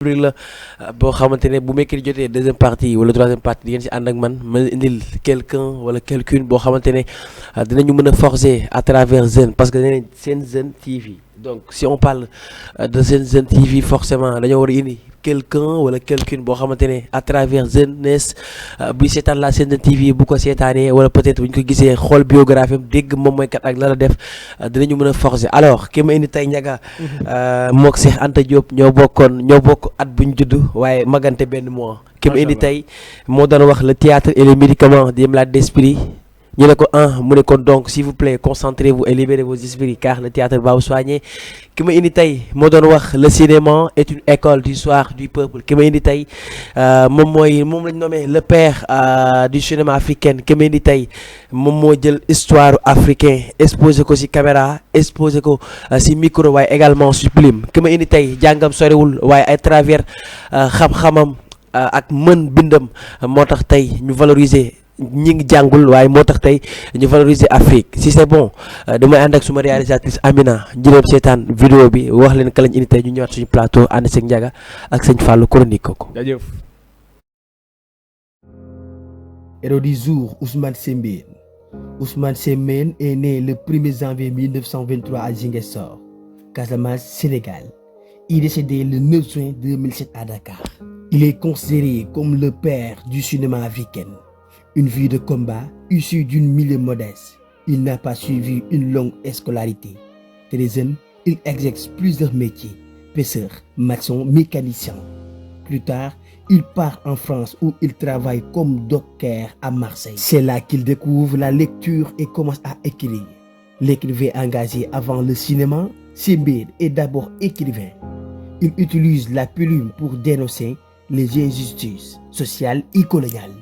rubrique la boo xamante ne bu mercredi jotee deuxième partie wala troisième partie di ngeen si ànd ak man ma indil quelqu'un wala quelqu'une boo xamante ne dinañu mën a forger à travers Sen parce que nee nañ Sen TV donc si on parle de Sen TV forcément dañoo war a indi quelqu'un wala quelqu'une boo xamante ne à travers jeunesse buy seetaan la Sen TV bu ko seetaanee wala peut-être bu ñu ko gisee xool biographie am dégg moom mooy kat ak la def dinañu mën a forger alors ki ma indi tey Ndiaga mook Cheikh Anta Diop ñoo bokk at bu ñu judd waaye magante benn mois ki ma indi tey moo doon wax le théâtre et les médicaments des malades d'esprit ñu ne ko mu ne ko donc s'il vous plaît concentrez-vous et libérez vos esprits car le théâtre va vous soigner ki ma indi tey moo doon wax le cinéma est une école du soir du peuple ki ma indi tey moom lañ nommé le père du cinéma africain ki ma indi tey moom moo jël histoire africain exposé ko ci caméra exposé ko ci micro waaye également sublime ki ma indi tey jàngam soriwul waaye à travers xam-xamam ak mën bindam moo tax tey ñu valoriser ñi ngi jàngul waaye moo tax tey ñu valoriser Afrique si c'est bon damay ànd ak suma réalisatrice Amina ñu dem seetaan vidéo bi wax leen ka lañ indi tey ñu ñëwaat suñu plateau ànd ak Ndiaga ak sëñ Fallou chronique ko. jaajëf. Héros du jour, Ousmane Sembène. Ousmane Sembène est né le 1er janvier 1923 à Ziguinchor, Casamance, Sénégal. Il est décédé le 9 juin 2007 à Dakar. Il est considéré comme le père du cinéma africain. Une vie de combat issue d'une milieu modeste. Il n'a pas suivi une longue scolarité. Très jeune, il exerce plusieurs métiers, pêcheur, maçon, mécanicien. Plus tard, il part en France où il travaille comme docker à Marseille. C'est là qu'il découvre la lecture et commence à écrire. L'écrivain engagé avant le cinéma, Sembène est d'abord écrivain. Il utilise la plume pour dénoncer les injustices sociales et coloniales.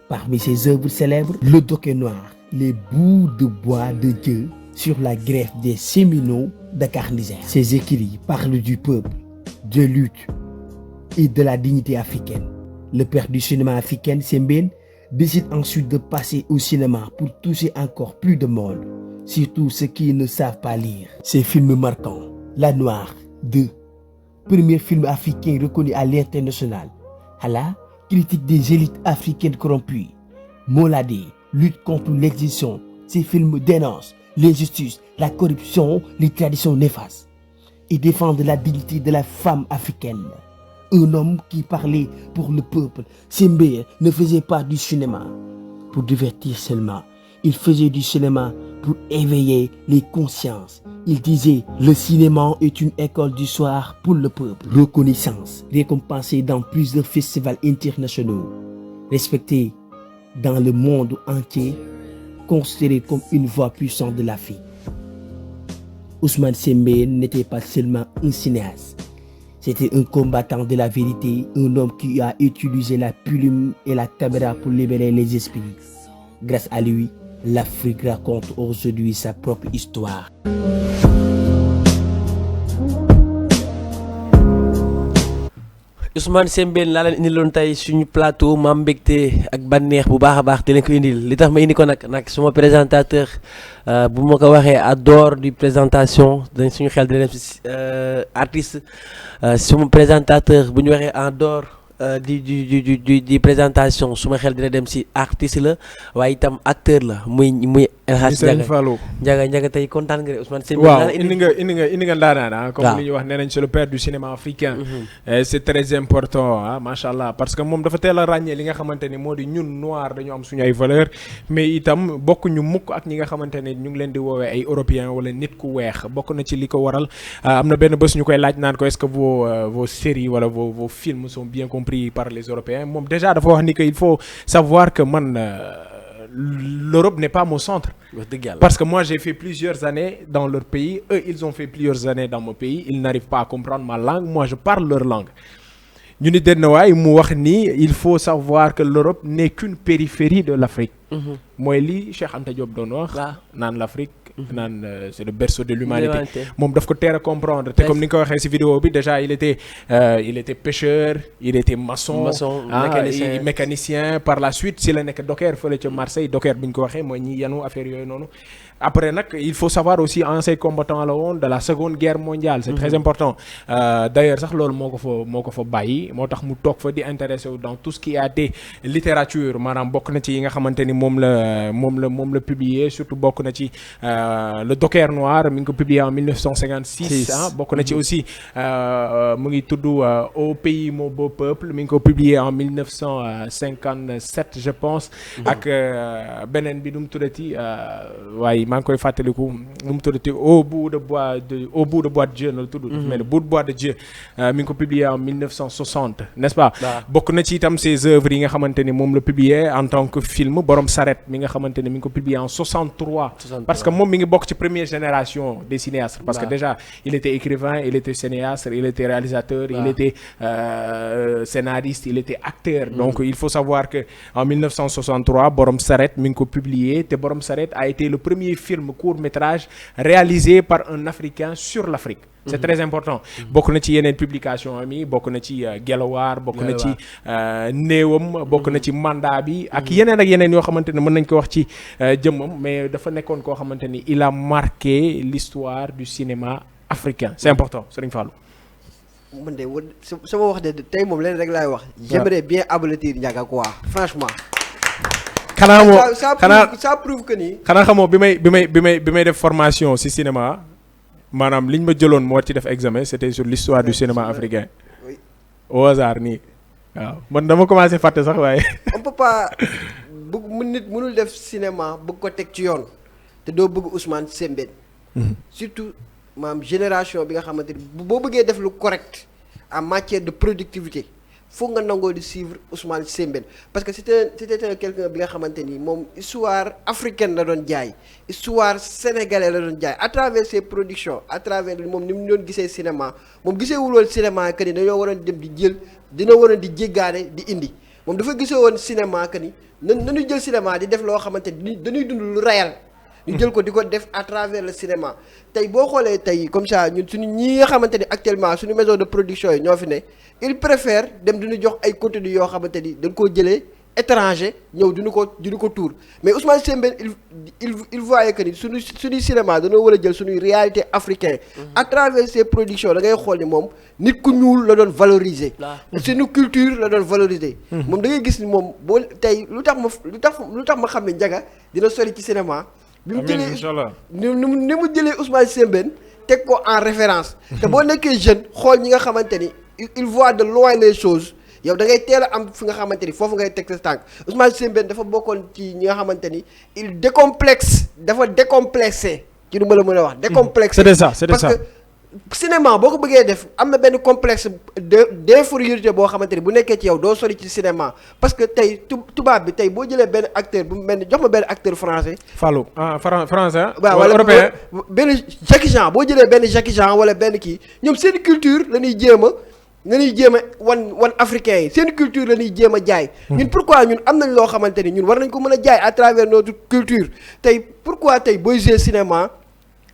Parmi ses œuvres célèbres, Le Docker Noir, Les bouts de bois de Dieu sur la greffe des Séminots de Carlisère. Ses écrits parlent du peuple, de lutte et de la dignité africaine. Le père du cinéma africain, Sembène, décide ensuite de passer au cinéma pour toucher encore plus de monde, surtout ceux qui ne savent pas lire. Ses films marquants, La Noire 2, premier film africain reconnu à l'international. Hala, critique des élites africaines corrompues. Moladé, lutte contre l'excision. Ces films dénoncent l'injustice, la corruption, les traditions néfastes et défendent la dignité de la femme africaine. Un homme qui parlait pour le peuple. Sembène ne faisait pas du cinéma pour divertir seulement. Il faisait du cinéma pour éveiller les consciences. Il disait, le cinéma est une école du soir pour le peuple. Reconnaissance, récompensé dans plusieurs festivals internationaux, respecté dans le monde entier, considéré comme une voix puissante de l'Afrique. Ousmane Sembène n'était pas seulement un cinéaste, c'était un combattant de la vérité, un homme qui a utilisé la plume et la caméra pour libérer les esprits. Grâce à lui, l'Afrique raconte aujourd'hui sa propre histoire. Ousmane Sembène laa leen indiloon tey suñu plateau ma mbégte ak bànneex bu baax a baax di leen ko indil li tax ma indi ko nag suma présentateur bu ma ko waxee en dehors du présentation dañ suñu xel dina dem si artiste suma présentateur bu ñu waxee en dehors di présentation suma xel dina dem si artiste la waaye itam acteur la muy El Hadj Ndiaga tey kontaan nga de Ousmane Sembène. waaw indi nga ndaanaan comme li ñuy wax nee nañ c'est le père du cinéma africain. C'est très important macha allah parce que moom dafa teel a ràññee li nga xamante ni moo di ñun noir dañu am suñu ay valeurs mais itam bokk ñu mukk ak ñi nga xamante ne ñu ngi leen di woowee ay européens wala nit ku weex bokk na ci li ko waral am na benn bés ñu koy laaj naan ko est-ce que vos séries wala vos films sont bien compris par les européens moom déjà dafa wax ni que il faut savoir que man l'Europe n'est pas mon centre. Parce que moi j'ai fait plusieurs années dans leur pays, eux ils ont fait plusieurs années dans mon pays, ils n'arrivent pas à comprendre ma langue, moi je parle leur langue. ñu ni denn waay mu wax ni il faut savoir que l'Europe n'est qu'une périphérie de l'Afrique. mooy li Cheikh Anta Diop doon wax naan l'Afrique naan c'est le berceau de l'humanité moom daf ko teel a comprendre te comme ni nga ko waxee ci vidéo bi déjà il était pêcheur il était maçon mécanicien par la suite si la nekk docker fële ca Marseille docker bi ñu ko waxee mooy ñi yanu affaire yooyu noonu. Après nag il faut savoir aussi ancien combattant la woon de la seconde guerre mondiale c'est très important d'ailleurs sax loolu moo ko fa bàyyi moo tax mu toog fa di intéressé wu dans tout ce qui a été littérature maanaam bokk na ci yi nga xamante ni moom la publié surtout bokk na ci le Docker noir mi ngi ko publié en 1956 bokk na ci aussi mu ngi tudd Au pays mon beau peuple mi ngi ko publié en 1957 je pense ak beneen bi du mu tuddati waaye maa ngi koy fàttaliku nu mu tuddati au bout de bois de Dieu na la tudd mais le bout de bois de Dieu mi ngi ko publié en 1960 n'est-ce pas bokk na ci itam ses œuvres yi nga xamante ni moom la publié en tant que film Borom Saret mi nga xamante ni mi ngi ko publié en 63 parce que moom mi ngi bokk ci première génération des cinéastes parce que déjà il était écrivain il était cinéaste il était réalisateur il était scénariste il était acteur donc il faut savoir que en 1963 Borom Saret mi ngi ko publié te Borom Saret a été le premier film court-métrage réalisé par un Africain sur l'Afrique. C'est très important. Bokk na ci yeneen publication ami bokk na ci Gelwaar bokk na ci néewam bokk na ci mandat bi ak yeneen yoo xamante ne mën nañ ko wax ci jëmmam mais dafa nekkoon koo xamante ni il a marqué l'histoire du cinéma africain. C'est important Serigne Fallou. man de sama wax de tey moom leen rek laay wax. J'aimerais bien aboutir Ndiaga quoi franchement. ça prouve que ni. xanaa xamoo bi may def formation ci cinéma maanaam liñ ma jëloon moo ci def examen c'était sur l'histoire du cinéma africain au hasard nii waaw man dama commencé fàtte sax waaye. on peut pas nit mënul def cinéma bëgg ko teg ci yoon te doo bëgg Ousmane Sembène surtout maam génération bi nga xamante ni boo bëggee def lu correct en matière de productivité. foog nga nangoo di suivre Ousmane Sembène parce que c'était quelqu'un bi nga xamante ni moom histoire africaine la doon jaay histoire sénégalaise la doon jaay à travers ses productions à travers moom ni mu doon gisee cinéma moom gisee wuloon cinéma que ni dañoo waroon dem dina waroon di jéggaane di indi moom dafa gisee woon cinéma que ni nañu jël cinéma di def loo xamante ni dañuy dund lu réel ñu jël ko di ko def à travers le cinéma tey boo xoolee tey comme ça ñun suñu ñi nga xamante ni actuellement suñu maison de production yi ñoo fi ne il préfère dem duñu jox ay contenu yoo xamante ni dañ koo jëlee étranger ñëw duñu ko tuur mais Ousmane Sembène il voyait que ni suñuy cinéma dañoo war a jël suñuy réalité africain à travers ses productions da ngay xool ni moom nit ku ñuul la doon valoriser suñu culture la doon valoriser moom da ngay gis ni moom boo tey lu tax ma xam ne Ndiaga dina sori ci cinéma bi mu jëlee ni mu jëlee Ousmane Sembène teg ko en référence te boo nekkee jeune xool ñi nga xamante ni il voit de loin les choses yow da ngay teel a am fi nga xamante ni foofu ngay teg sa tànk Ousmane Sembène dafa bokkoon ci ñi nga xamante ni il dafa décomplexé ci lu ma la mën a wax décomplexé parce que cinéma boo ko bëggee def am na benn complexe d'infériorité boo xamante ni bu nekkee ci yow doo sori ci cinéma parce que tey tubaab bi tey boo jëlee benn acteur bu mel ni jox ma benn acteur français. Fallou français. waaw wala européen benn Jackie Chan boo jëlee benn Jackie Chan wala benn kii ñoom seen culture la ñuy jéem a wan africain yi seen culture la ñuy jéem a jaay. ñun pourquoi ñun am nañ loo xamante ni ñun war nañ ko mën a jaay à travers notre culture tey pourquoi tey booy jouer cinéma.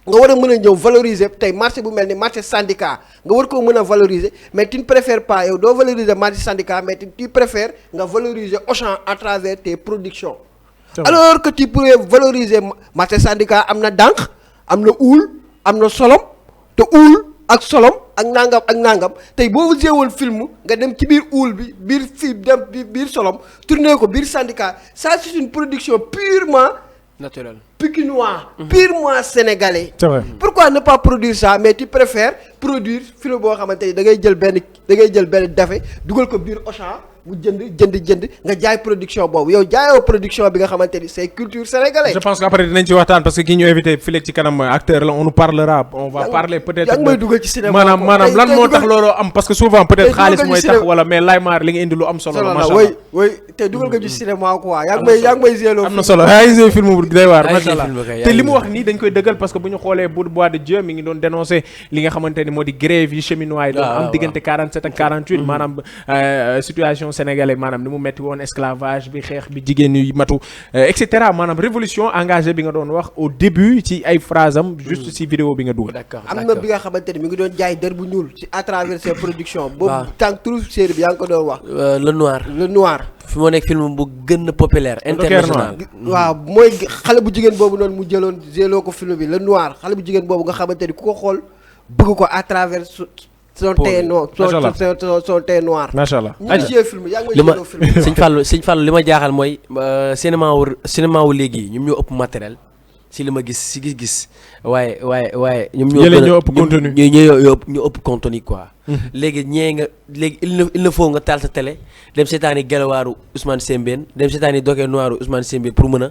nga war a mën a ñëw valoriser tey marché bu mel ni marché syndicat nga war koo mën a valoriser mais tu ne préfères pas yow doo valoriser marché syndicat mais tu préfères nga valoriser Auchan à travers tes productions. Alors que tu pourrais valoriser marché syndicat am na dànq am na uul am na solom te uul ak solom ak nangam tey boo jéewoon film nga dem ci biir uul bi biir solom tourner ko biir syndicat ça c'est une production purement naturel pikinois purement sénégalais. C'est vrai. Pourquoi ne pas produire ça mais tu préfères produire film boo xamante ni da ngay jël benn dafe dugal ko biir Auchan mu jënd nga jaay production boobu yow jaayoo production bi nga xamante ni c'est culture sénégalaise. Je pense que après dinañ ci waxtaan parce que ki ñu invité fii ci kanam acteur la on nous parlera on va parler peut-être. yaa ngi may dugal ci cinéma maanaam lan moo tax loolu am parce que souvent peut-être xaalis mooy tax wala mais Laymar li nga indi lu am solo la macha allah. oui te dugal ko ci cinéma quoi yaa ngi may zélo. am na solo ay zé film bu day waar macha allah te li mu wax nii dañ koy dëggal parce que bu ñu xoolee Bout de Bois de Dieu mi ngi doon dénoncer li nga xamante ni moo di grève yi cheminois yi doon am diggante 47 ak 48 maanaam situation sénégalais maanaam ni mu metti woon esclavage bi xeex bi jigéen yu matu et cetera maanaam révolution engagée bi nga doon wax au début ci ay phrase am juste ci vidéo bi nga dugal. d'accord am na bi nga xamante ni mi ngi doon jaay der bu ñuul ci à travers ses productions. boobu tànk turu série bi yaa ngi ko doon wax. le noir. fi moo nekk film bu gën a populaire international. waaw mooy xale bu jigéen boobu noonu mu jëloon jëloo ko film bi le noir xale bu jigéen boobu nga xamante ni ku ko xool bëgg ko à travers son teint noir son teint noir. macha allah ñu ngi jël film yaa ngi may jëloo film. sëñ Fallou li ma jaaxal mooy cinéma wu léegi ñoom ñoo ëpp matériel si li ma gis si gis-gis waaye ñoom ñoo ëpp contenu ñoo ëpp contenu quoi. léegi léegi il ne faut nga taal sa télé dem seetaani gelawaaru Ousmane Sembène dem seetaani doge noiru Ousmane Sembène pour mën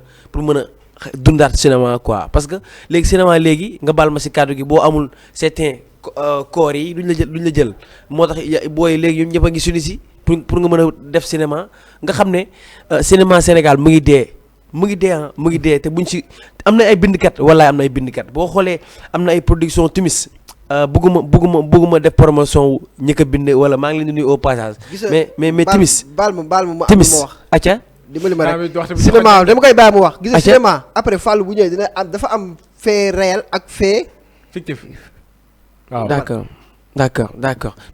a dundaat cinéma quoi parce que léegi cinéma léegi nga baal ma si kàddu gi boo amul certain corps yi duñ la jël moo tax booy léegi ñoom ñëpp a ngi suni si pour nga mën a def cinéma nga xam ne cinéma Sénégal mu ngi dee te buñ si am na ay bindkat wala am na ay bindkat boo xoolee am na ay production timis bëgguma def promotion wu ñi ko bind wala maa ngi leen di nuyu au passage. mais timis baal ma timis wax acca dimbali ma rek cinéma dama koy bàyyi mu wax. gis nga cinéma après Fallou bu ñëwee dina am dafa am fait réel ak fait fictif. waaw d'accord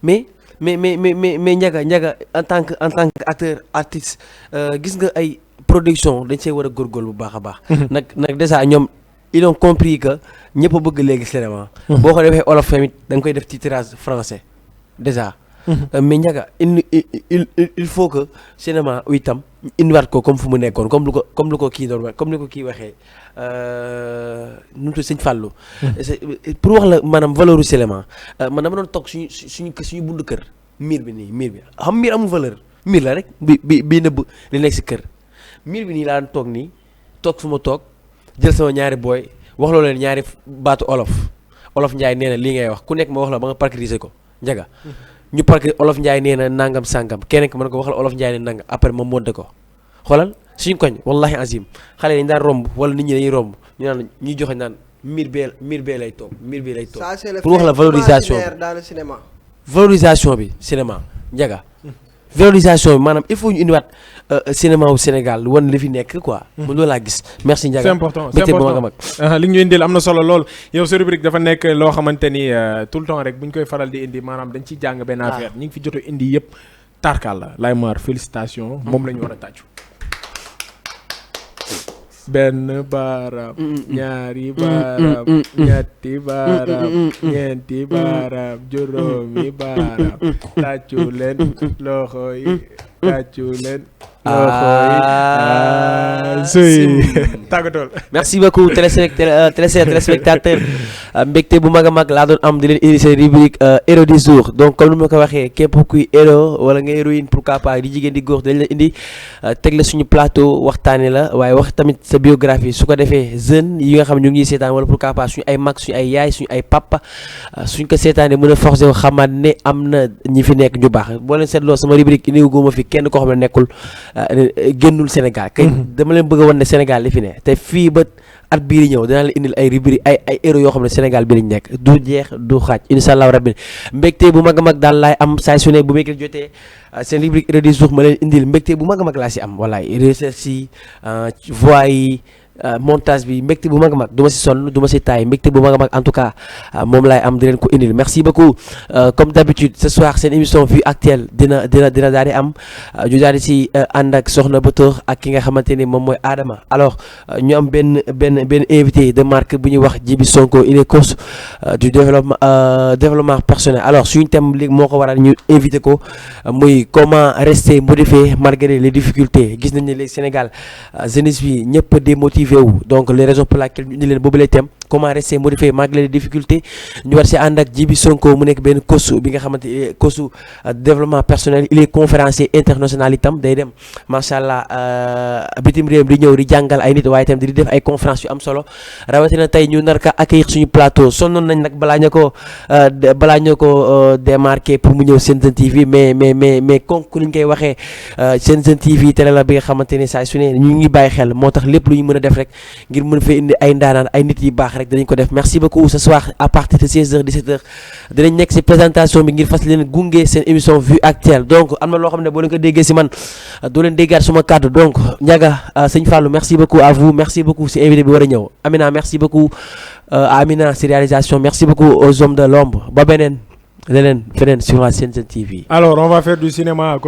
mais Ndiaga en tant que acteur artiste gis nga ay production dañ see war a góorgóorlu bu baax a baax. nag déjà ñoom ils ont compris que ñëpp a bëgg léegi cinéma. boo ko defee olof tamit da nga koy def ci tirage français déjà. mais Ndiaga il faut que cinéma itam indiwaat ko comme fu mu nekkoon comme lu ko kii doon comme ni ko kii waxee nu mu tudd Sëñ Fallou. pour wax la maanaam valeur u cinéma man dama doon toog suñu bundu kër miir bi xam miir amul valeur miir la rek bi nëbb li nekk si kër miir bi nii laa doon toog fu ma toog jël sama ñaari booy wax loo leen ñaari baatu olof Njaay nee na lii ngay wax ku nekk ma wax la ba nga parcuriser ko Ndiaga. ñu park olof Njaay nee na nangam sangam keneen ki mën ko wax la olof Njaay ne nangam après ma monté ko xoolal suñu koñ wallahi azim xale yi daan romb wala nit ñi dañuy romb ñu naan ñuy joxe naan miir bee lay toog pour wax la valorisation bi cinéma Ndiaga valorisation bi maanaam il faut ñu indiwaat cinéma wu Sénégal wan li fi nekk quoi. mu loolu laa gis merci Ndiaga. c'est important li ñu indil am na solo lool yow sa rubrique dafa nekk loo xamante ni tout le temps rek bu ñu koy faral di indi maanaam dañ ciy jàng benn affaire ñi ngi fi jot a indi yëpp tarkal la Laye Mar félicitation moom la ñu war a tàccu. benn baaraam ñaari baaraam ñetti baaraam ñeenti baaraam juróomi baaraam tàccu leen loxo yi tàccu leen loxo yi suy tàggatool. merci beaucoup téléspectateur mbégte bu mag a mag laa doon am di leen indi seen rubrique héros du jour donc comme ni ma ko waxee képp kuy héros wala nga héroïne pourquoi pas di jigéen di góor dañ la indi teg la suñu plateau waxtaane la waaye wax tamit sa biographie su ko defee jeunes yi nga xam ñu ngi seetaan wala pourquoi pas suñu ay mag suñu ay yaay suñu ay papa suñ ko seetaanee mën a forcé wu xamaat ne am na ñi fi nekk ñu baax boo leen seetloo sama rubrique indi guma fi kenn koo xam ne nekkul génnul Sénégal kay dama leen bëgg a wan ne Sénégal li fi ne te fii ba at bii di ñëw dinaa la indil ay rubrique ay héros yoo xam ne Sénégal bi lañ nekk du jeex du xaaj incha allah rabbi mbégte bu mag a mag daal laay am saa su ne bu may jotee seen rubrique héros du jour ma leen indil mbégte bu mag a mag laa si am walaay recherche yi voix yi montage bi mbégte bu mag a mag du ma si sonn du ma si taay mbégte bu mag a mag en tout cas moom laay am di leen ko indil merci beaucoup comme d'habitude ce soir seen émission Vue Actuelle dina daal di am ñu daal di si ànd ak Soxna Bator ak ki nga xamante ni moom mooy Adama alors ñu am benn invité de marque bu ñuy wax Djibi Sonko il est coach du développement personnel alors suñu thème léegi moo ko waral ñu invité ko muy comment rester motivé malgré les difficultés gis nañ ne léegi Sénégal jeunesse bi ñëpp démotivé donc les raisons pour lesquelles ñu indi leen boobu lay thème comment rester motivé malgré les difficultés ñu war si ànd ak Djibi Sonko mu nekk benn coach bi nga xamante coach développement personnel il est conférencier international itam day dem macha allah bitim réew di ñëw di jàngal ay nit waaye itam di def ay conférence yu am solo rawatina tey ñu nar ka accueillir suñu plateau sonnoon nañ nag balaa ñu ko démarqué pour mu ñëw Sen TV mais konk ni ñu koy waxee Sen TV télé la bi nga xamante ne saa su ne ñu ngi bàyyi xel moo tax lépp lu ñu mën a def rek ngir mën fee indi ay ndaanaan ay nit yi baax rek dinañ ko def merci beaucoup ce soir à partir de 16h 17h dinañ nekk ci présentation bi ngir fas leen gunge seen émission vue actuelle donc am na loo xam ne boo leen ko déggee ci man doo leen déggaat suma kàddu donc Ndiaga sëñ Fallou merci beaucoup à vous merci beaucoup ci invité bi war a ñëw Amina merci beaucoup Amina ci réalisation merci beaucoup aux hommes de l'ombre ba beneen leneen feneen sur la Sen TV. Alors on va faire du cinéma.